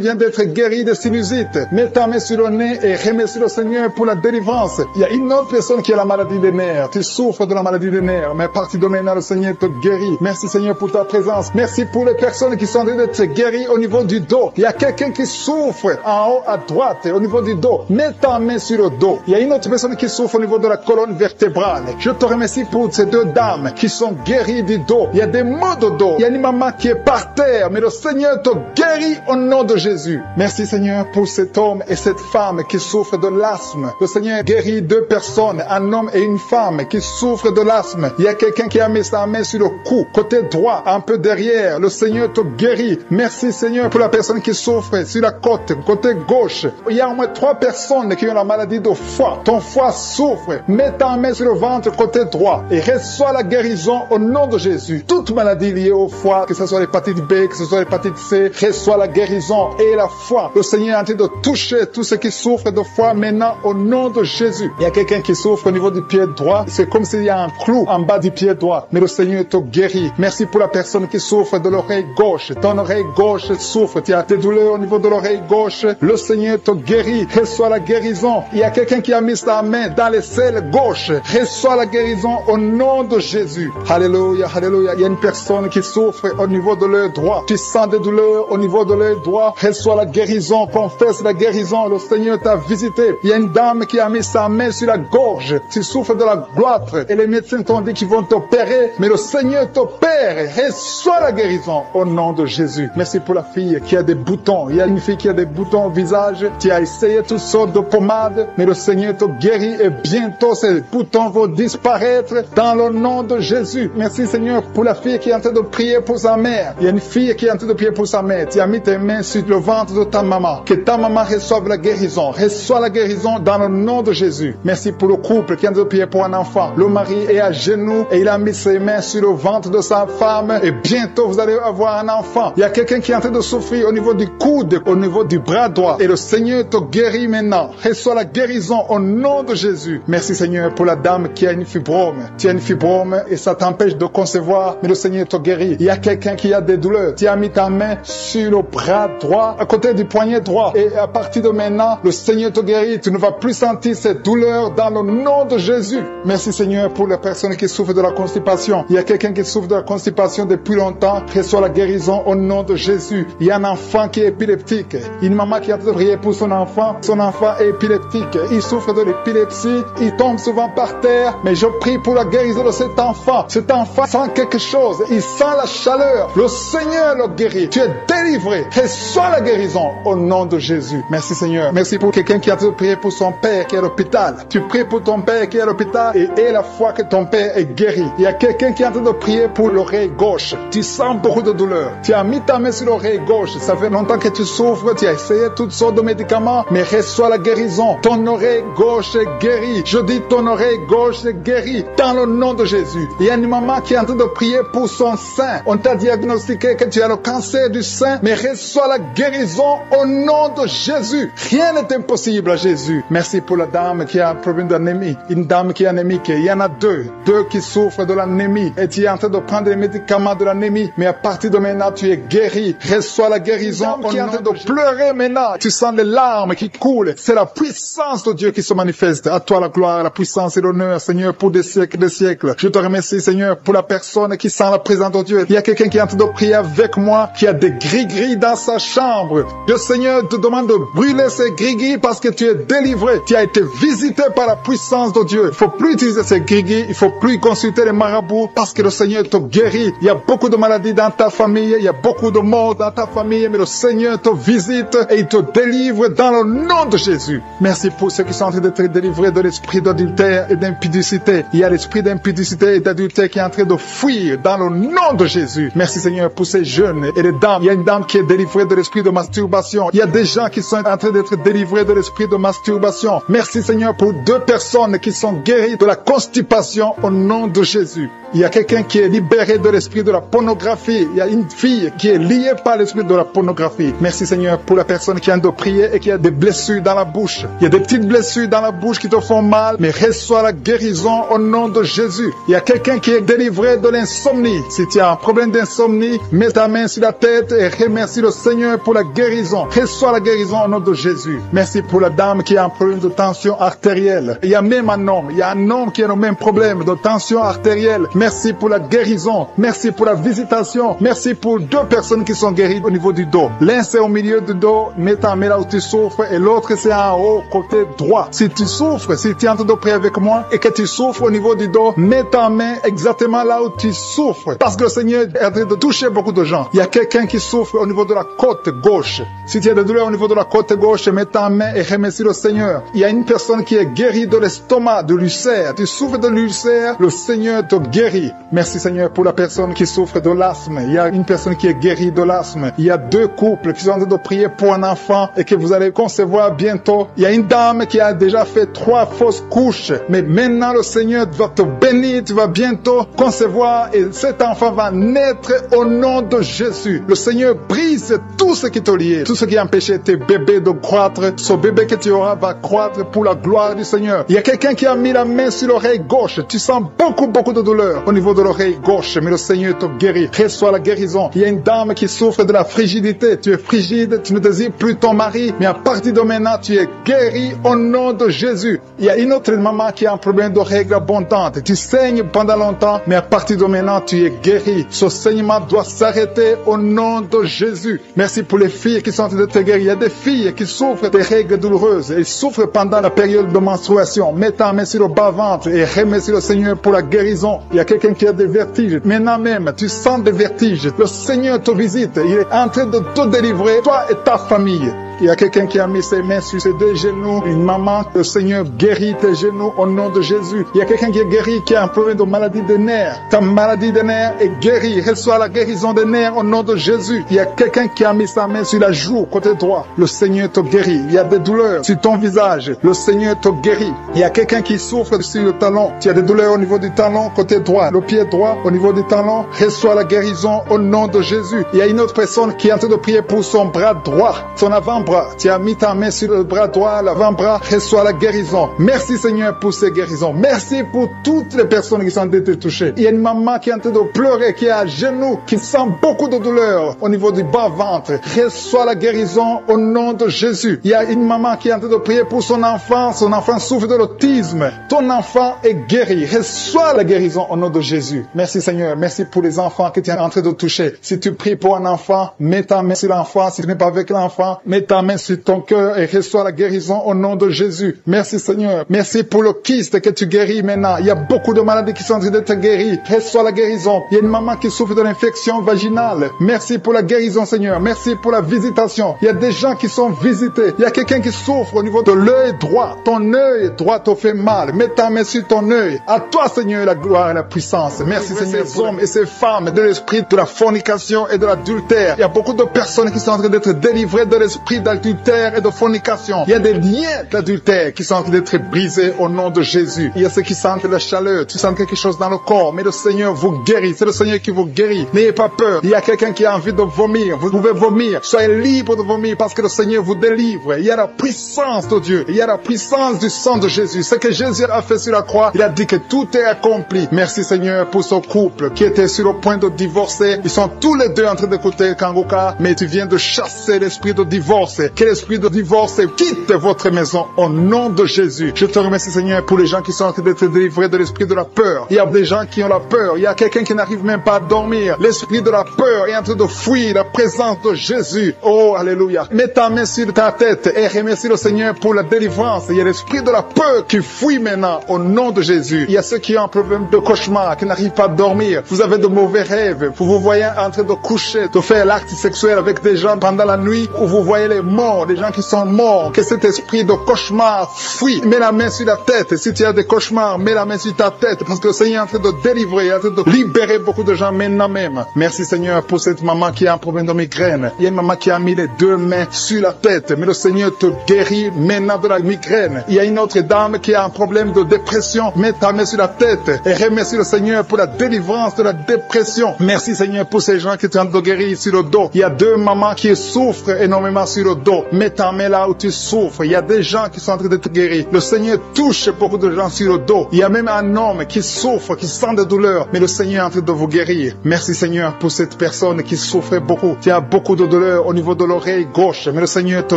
Speaker 2: vient d'être guérie de sinusite. Mets ta main sur le nez et remercie le Seigneur pour la délivrance. Il y a une autre personne qui a la maladie des nerfs. Tu souffres de la maladie des nerfs, mais à partir de maintenant, le Seigneur te guérit. Merci Seigneur pour ta présence. Merci pour les personnes qui sont en train d'être guéries au niveau du dos. Il y a quelqu'un qui souffre en haut à droite, au niveau du dos. Mets ta main sur le dos. Il y a une autre personne qui souffre au niveau de la colonne vertébrale. Je te remercie pour ces deux dames qui sont guéries du dos. Il y a des maux de dos. Il y a une maman qui est par terre, mais le Seigneur te guérit au nom de Jésus. Merci Seigneur pour cet homme et cette femme qui souffrent de l'asthme. Le Seigneur guérit deux personnes, un homme et une femme qui souffrent de l'asthme. Il y a quelqu'un qui a mis sa main sur le cou, côté droit, un peu derrière. Le Seigneur te guérit. Merci Seigneur pour la personne qui souffre sur la côte, côté gauche. Il y a au moins 3 personnes qui ont la maladie de foie. Ton foie souffre. Mets ta main sur le ventre, côté droit, et reçois la guérison au nom de Jésus. Toute maladie liée au foie, que ce soit l'hépatite B, que ce soit l'hépatite C, reçois la guérison et la foi. Le Seigneur est en train de toucher tous ceux qui souffrent de foie maintenant au nom de Jésus. Il y a quelqu'un qui souffre au niveau du pied droit. C'est comme comme s'il y a un clou en bas du pied droit. Mais le Seigneur te guérit. Merci pour la personne qui souffre de l'oreille gauche. Ton oreille gauche souffre. Tu as des douleurs au niveau de l'oreille gauche. Le Seigneur te guérit. Reçois la guérison. Il y a quelqu'un qui a mis sa main dans les selles gauche. Reçois la guérison au nom de Jésus. Alléluia, alléluia. Il y a une personne qui souffre au niveau de l'œil droit. Tu sens des douleurs au niveau de l'œil droit. Reçois la guérison. Confesse la guérison. Le Seigneur t'a visité. Il y a une dame qui a mis sa main sur la gorge. Tu souffres de la gloître. Et les médecins t'ont dit qu'ils vont t'opérer. Mais le Seigneur t'opère. Reçois la guérison au nom de Jésus. Merci pour la fille qui a des boutons. Il y a une fille qui a des boutons au visage. Tu as essayé toutes sortes de pommades. Mais le Seigneur te guérit. Et bientôt ces boutons vont disparaître dans le nom de Jésus. Merci Seigneur pour la fille qui est en train de prier pour sa mère. Il y a une fille qui est en train de prier pour sa mère. Tu as mis tes mains sur le ventre de ta maman. Que ta maman reçoive la guérison. Reçois la guérison dans le nom de Jésus. Merci pour le couple qui est en train de prier pour un enfant. Le mari est à genoux et il a mis ses mains sur le ventre de sa femme. Et bientôt vous allez avoir un enfant. Il y a quelqu'un qui est en train de souffrir au niveau du coude, au niveau du bras droit. Et le Seigneur te guérit maintenant. Reçois la guérison au nom de Jésus. Merci Seigneur pour la dame qui a une fibrome. Tu as une fibrome et ça t'empêche de concevoir, mais le Seigneur te guérit. Il y a quelqu'un qui a des douleurs. Tu as mis ta main sur le bras droit, à côté du poignet droit. Et à partir de maintenant, le Seigneur te guérit. Tu ne vas plus sentir cette douleur dans le nom de Jésus. Merci Seigneur pour les personnes qui souffrent de la constipation. Il y a quelqu'un qui souffre de la constipation depuis longtemps. Reçois la guérison au nom de Jésus. Il y a un enfant qui est épileptique. Une maman qui a prié pour son enfant. Son enfant est épileptique. Il souffre de l'épilepsie. Il tombe souvent par terre. Mais je prie pour la guérison de cet enfant. Cet enfant sent quelque chose. Il sent la chaleur. Le Seigneur le guérit. Tu es délivré. Reçois la guérison au nom de Jésus. Merci Seigneur. Merci pour quelqu'un qui a prié pour son père qui est à l'hôpital. Tu pries pour ton père qui est à l'hôpital et aie la foi que ton père est guéri. Il y a quelqu'un qui est en train de prier pour l'oreille gauche. Tu sens beaucoup de douleur. Tu as mis ta main sur l'oreille gauche. Ça fait longtemps que tu souffres. Tu as essayé toutes sortes de médicaments, mais reçois la guérison. Ton oreille gauche est guérie. Je dis ton oreille gauche est guérie dans le nom de Jésus. Il y a une maman qui est en train de prier pour son sein. On t'a diagnostiqué que tu as le cancer du sein, mais reçois la guérison au nom de Jésus. Rien n'est impossible à Jésus. Merci pour la dame qui a un problème d'anémie. Une dame qui est anémique. Il y en a deux qui souffrent de l'anémie. Et tu es en train de prendre des médicaments de l'anémie, mais à partir de maintenant, tu es guéri. Reçois la guérison. Qui est en train de pleurer maintenant. Tu sens les larmes qui coulent. C'est la puissance de Dieu qui se manifeste. À toi la gloire, la puissance et l'honneur, Seigneur, pour des siècles et des siècles. Je te remercie, Seigneur, pour la personne qui sent la présence de Dieu. Il y a quelqu'un qui est en train de prier avec moi, qui a des gris-gris dans sa chambre. Le Seigneur te demande de brûler ces gris-gris parce que tu es délivré. Tu as été visité par la puissance de Dieu. Il faut plus utiliser ces gris-gris. Il faut plus consulter les marabouts parce que le Seigneur te guérit. Il y a beaucoup de maladies dans ta famille. Il y a beaucoup de morts dans ta famille, mais le Seigneur te visite et il te délivre dans le nom de Jésus. Merci pour ceux qui sont en train d'être délivrés de l'esprit d'adultère et d'impudicité. Il y a l'esprit d'impudicité et d'adultère qui est en train de fuir dans le nom de Jésus. Merci Seigneur pour ces jeunes et les dames. Il y a une dame qui est délivrée de l'esprit de masturbation. Il y a des gens qui sont en train d'être délivrés de l'esprit de masturbation. Merci Seigneur pour 2 personnes qui sont guéries de la constipation au nom de Jésus. Il y a quelqu'un qui est libéré de l'esprit de la pornographie. Il y a une fille qui est liée par l'esprit de la pornographie. Merci Seigneur pour la personne qui a de prier et qui a des blessures dans la bouche. Il y a des petites blessures dans la bouche qui te font mal, mais reçois la guérison au nom de Jésus. Il y a quelqu'un qui est délivré de l'insomnie. Si tu as un problème d'insomnie, mets ta main sur la tête et remercie le Seigneur pour la guérison. Reçois la guérison au nom de Jésus. Merci pour la dame qui a un problème de tension artérielle. Il y a même un homme. Il y a un homme qui a le même problème de tension artérielle. Merci pour la guérison. Merci pour la visitation. Merci pour 2 personnes qui sont guéries au niveau du dos. L'un c'est au milieu du dos, mets ta main là où tu souffres, et l'autre c'est en haut, côté droit. Si tu souffres, si tu es en train de prier avec moi et que tu souffres au niveau du dos, mets ta main exactement là où tu souffres. Parce que le Seigneur est en train de toucher beaucoup de gens. Il y a quelqu'un qui souffre au niveau de la côte gauche. Si tu as des douleurs au niveau de la côte gauche, mets ta main et remercie le Seigneur. Il y a une personne qui est guérie de l'estomac, de l'ulcère. Tu souffres de l'ulcère, le Seigneur te guérit. Merci Seigneur pour la personne qui souffre de l'asthme. Il y a une personne qui est guérie de l'asthme. Il y a 2 couples qui sont en train de prier pour un enfant et que vous allez concevoir bientôt. Il y a une dame qui a déjà fait 3 fausses couches. Mais maintenant le Seigneur va te bénir. Tu vas bientôt concevoir et cet enfant va naître au nom de Jésus. Le Seigneur brise tout ce qui te lie, tout ce qui empêchait tes bébés de croître. Ce bébé que tu auras va croître pour la gloire du Seigneur. Il y a quelqu'un qui a mis la main sur l'oreille l'oreille gauche, tu sens beaucoup de douleur au niveau de l'oreille gauche, mais le Seigneur te guérit. Reçois la guérison. Il y a une dame qui souffre de la frigidité. Tu es frigide, tu ne désires plus ton mari, mais à partir de maintenant, tu es guéri au nom de Jésus. Il y a une autre maman qui a un problème de règles abondantes. Tu saignes pendant longtemps, mais à partir de maintenant, tu es guéri. Ce saignement doit s'arrêter au nom de Jésus. Merci pour les filles qui sont en train d'être guéries. Il y a des filles qui souffrent des règles douloureuses. Elles souffrent pendant la période de menstruation. Mets ta main sur le bas-ventre et remercie le Seigneur pour la guérison. Il y a quelqu'un qui a des vertiges. Maintenant même, tu sens des vertiges. Le Seigneur te visite. Il est en train de te délivrer, toi et ta famille. Il y a quelqu'un qui a mis ses mains sur ses deux genoux. Une maman, le Seigneur guérit tes genoux au nom de Jésus. Il y a quelqu'un qui est guéri, qui a un problème de maladie des nerfs. Ta maladie des nerfs est guérie. Reçois la guérison des nerfs au nom de Jésus. Il y a quelqu'un qui a mis sa main sur la joue, côté droit. Le Seigneur te guérit. Il y a des douleurs sur ton visage. Le Seigneur te guérit. Il y a quelqu'un qui souffre sur le talon. Tu as des douleurs au niveau du talon, côté droit. Le pied droit, au niveau du talon. Reçois la guérison au nom de Jésus. Il y a une autre personne qui est en train de prier pour son bras droit, son avant-bras. Tu as mis ta main sur le bras droit, l'avant-bras, reçois la guérison. Merci Seigneur pour ces guérisons. Merci pour toutes les personnes qui sont été touchées. Il y a une maman qui est en train de pleurer, qui est à genoux, qui sent beaucoup de douleur au niveau du bas-ventre. Reçois la guérison au nom de Jésus. Il y a une maman qui est en train de prier pour son enfant souffre de l'autisme. Ton enfant est guéri. Reçois la guérison au nom de Jésus. Merci Seigneur. Merci pour les enfants que tu es en train de toucher. Si tu pries pour un enfant, mets ta main sur l'enfant. Si tu n'es pas avec l'enfant, mets ta main sur ton cœur et reçois la guérison au nom de Jésus. Merci Seigneur. Merci pour le kyste que tu guéris maintenant. Il y a beaucoup de maladies qui sont en train d'être guéries. Reçois la guérison. Il y a une maman qui souffre de l'infection vaginale. Merci pour la guérison Seigneur. Merci pour la visitation. Il y a des gens qui sont visités. Il y a quelqu'un qui souffre au niveau de l'œil droit. Ton œil droit te fait mal. Mets ta main sur ton œil. À toi Seigneur la gloire et la puissance. Merci Seigneur, ces hommes et ces femmes de l'esprit de la fornication et de l'adultère. Il y a beaucoup de personnes qui sont en train d'être délivrées de l'esprit d'adultère et de fornication. Il y a des liens d'adultère qui sont en train d'être brisés au nom de Jésus. Il y a ceux qui sentent la chaleur, tu sens quelque chose dans le corps, mais le Seigneur vous guérit. C'est le Seigneur qui vous guérit. N'ayez pas peur. Il y a quelqu'un qui a envie de vomir. Vous pouvez vomir. Soyez libre de vomir parce que le Seigneur vous délivre. Il y a la puissance de Dieu. Il y a la puissance du sang de Jésus. Ce que Jésus a fait sur la croix, il a dit que tout est accompli. Merci Seigneur pour ce couple qui était sur le point de divorcer. Ils sont tous les deux en train d'écouter Kangoka, mais tu viens de chasser l'esprit de divorce. Que l'esprit de divorce quitte votre maison au nom de Jésus. Je te remercie Seigneur pour les gens qui sont en train d'être délivrés de l'esprit de la peur. Il y a des gens qui ont la peur. Il y a quelqu'un qui n'arrive même pas à dormir. L'esprit de la peur est en train de fuir la présence de Jésus. Oh, alléluia. Mets ta main sur ta tête et remercie le Seigneur pour la délivrance. Il y a l'esprit de la peur qui fuit maintenant au nom de Jésus. Il y a ceux qui ont un problème de cauchemar, qui n'arrivent pas à dormir. Vous avez de mauvais rêves. Vous vous voyez en train de coucher, de faire l'acte sexuel avec des gens pendant la nuit où vous voyez les morts, des gens qui sont morts. Que cet esprit de cauchemar fuit. Mets la main sur la tête. Si tu as des cauchemars, mets la main sur ta tête parce que le Seigneur est en train de délivrer, il est en train de libérer beaucoup de gens maintenant même. Merci Seigneur pour cette maman qui a un problème de migraine. Il y a une maman qui a mis les deux mains sur la tête, mais le Seigneur te guérit maintenant de la migraine. Il y a une autre dame qui a un problème de dépression. Mets ta main sur la tête et remercie le Seigneur pour la délivrance de la dépression. Merci Seigneur pour ces gens qui sont en train de guérir sur le dos. Il y a deux mamans qui souffrent énormément sur le dos. Mets ta main là où tu souffres. Il y a des gens qui sont en train d'être guéris. Le Seigneur touche beaucoup de gens sur le dos. Il y a même un homme qui souffre, qui sent des douleurs, mais le Seigneur est en train de vous guérir. Merci Seigneur pour cette personne qui souffre beaucoup. Tu as beaucoup de douleurs au niveau de l'oreille gauche, mais le Seigneur te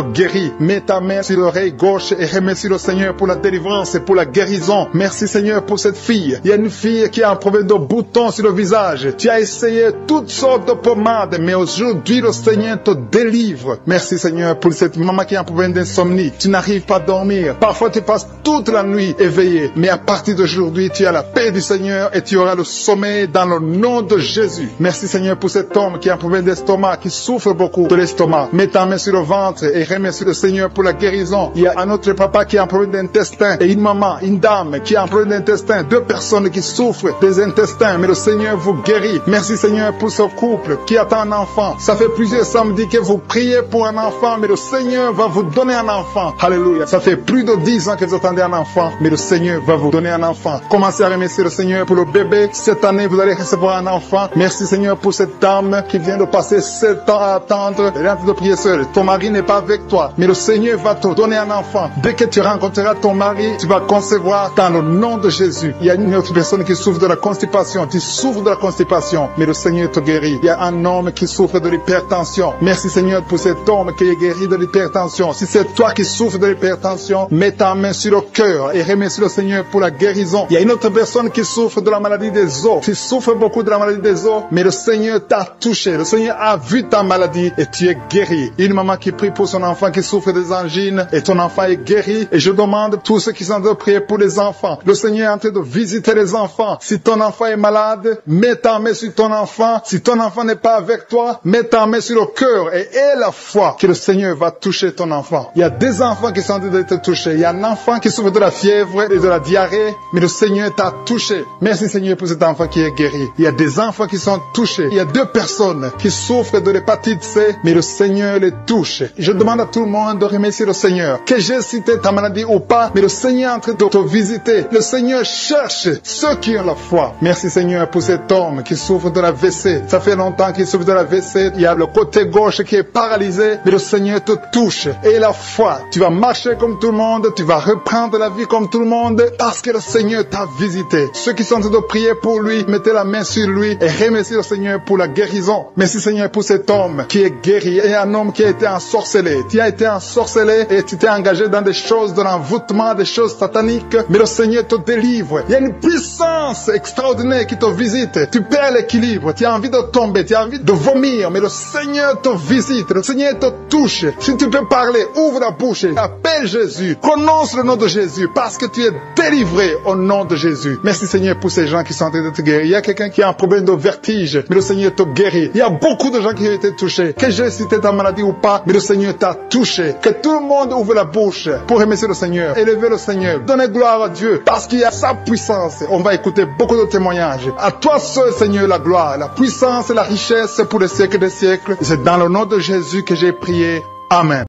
Speaker 2: guérit. Mets ta main sur l'oreille gauche et remercie le Seigneur pour la délivrance et pour la guérison. Merci Seigneur pour cette fille. Il y a une fille qui a un problème de boutons sur le visage. Tu as essayé toutes sortes de pommades, mais aujourd'hui le Seigneur te délivre. Merci Seigneur pour cette maman qui a un problème d'insomnie. Tu n'arrives pas à dormir. Parfois tu passes toute la nuit éveillé, mais à partir d'aujourd'hui tu as la paix du Seigneur et tu auras le sommeil dans le nom de Jésus. Merci Seigneur pour cet homme qui a un problème d'estomac, qui souffre beaucoup de l'estomac. Mets ta main sur le ventre et remercie le Seigneur pour la guérison. Il y a un autre papa qui a un problème d'intestin et une maman, une dame qui a un problème d'intestin. Deux personnes qui souffrent des intestins, mais le Seigneur vous guérit. Merci Seigneur pour ce couple qui attend un enfant. Ça fait plusieurs samedis que vous priez pour un enfant, enfant, mais le Seigneur va vous donner un enfant. Alléluia. Ça fait plus de 10 ans que vous attendez un enfant, mais le Seigneur va vous donner un enfant. Commencez à remercier le Seigneur pour le bébé. Cette année, vous allez recevoir un enfant. Merci Seigneur pour cette dame qui vient de passer 7 ans à attendre. Elle est en train de prier seule. Ton mari n'est pas avec toi, mais le Seigneur va te donner un enfant. Dès que tu rencontreras ton mari, tu vas concevoir dans le nom de Jésus. Il y a une autre personne qui souffre de la constipation. Tu souffres de la constipation, mais le Seigneur te guérit. Il y a un homme qui souffre de l'hypertension. Merci Seigneur pour cet homme qui est guéri de l'hypertension. Si c'est toi qui souffres de l'hypertension, mets ta main sur le cœur et remercie le Seigneur pour la guérison. Il y a une autre personne qui souffre de la maladie des os. Tu souffres beaucoup de la maladie des os, mais le Seigneur t'a touché. Le Seigneur a vu ta maladie et tu es guéri. Une maman qui prie pour son enfant qui souffre des angines et ton enfant est guéri. Et je demande tous ceux qui sont en train de prier pour les enfants. Le Seigneur est en train de visiter les enfants. Si ton enfant est malade, mets ta main sur ton enfant. Si ton enfant n'est pas avec toi, mets ta main sur le cœur et aie la foi que le Seigneur va toucher ton enfant. Il y a des enfants qui sont en train d'être touchés. Il y a un enfant qui souffre de la fièvre et de la diarrhée, mais le Seigneur t'a touché. Merci Seigneur pour cet enfant qui est guéri. Il y a des enfants qui sont touchés. Il y a 2 personnes qui souffrent de l'hépatite C, mais le Seigneur les touche. Je demande à tout le monde de remercier le Seigneur. Que j'ai cité ta maladie ou pas, mais le Seigneur est en train de te visiter. Le Seigneur cherche ceux qui ont la foi. Merci Seigneur pour cet homme qui souffre de la WC. Ça fait longtemps qu'il souffre de la WC. Il y a le côté gauche qui est paralysé, mais le Seigneur te touche. Et la foi, tu vas marcher comme tout le monde, tu vas reprendre la vie comme tout le monde, parce que le Seigneur t'a visité. Ceux qui sont en train de prier pour lui, mettez la main sur lui et remerciez le Seigneur pour la guérison. Merci Seigneur pour cet homme qui est guéri et un homme qui a été ensorcelé. Tu as été ensorcelé et tu t'es engagé dans des choses de l'envoûtement, des choses sataniques, mais le Seigneur te délivre. Il y a une puissance extraordinaire qui te visite. Tu perds l'équilibre, tu as envie de tomber, tu as envie de vomir, mais le Seigneur te visite, le Seigneur te touche. Si tu peux parler, ouvre la bouche et appelle Jésus. Prononce le nom de Jésus parce que tu es délivré au nom de Jésus. Merci Seigneur pour ces gens qui sont en train de te guérir. Il y a quelqu'un qui a un problème de vertige, mais le Seigneur te guérit. Il y a beaucoup de gens qui ont été touchés. Que j'ai cité ta maladie ou pas, mais le Seigneur t'a touché. Que tout le monde ouvre la bouche pour remercier le Seigneur, élever le Seigneur, donner gloire à Dieu parce qu'il y a sa puissance. On va écouter beaucoup de témoignages. À toi seul Seigneur la gloire, la puissance et la richesse pour les siècles des siècles. C'est dans le nom de Jésus que j'ai prié. Amen.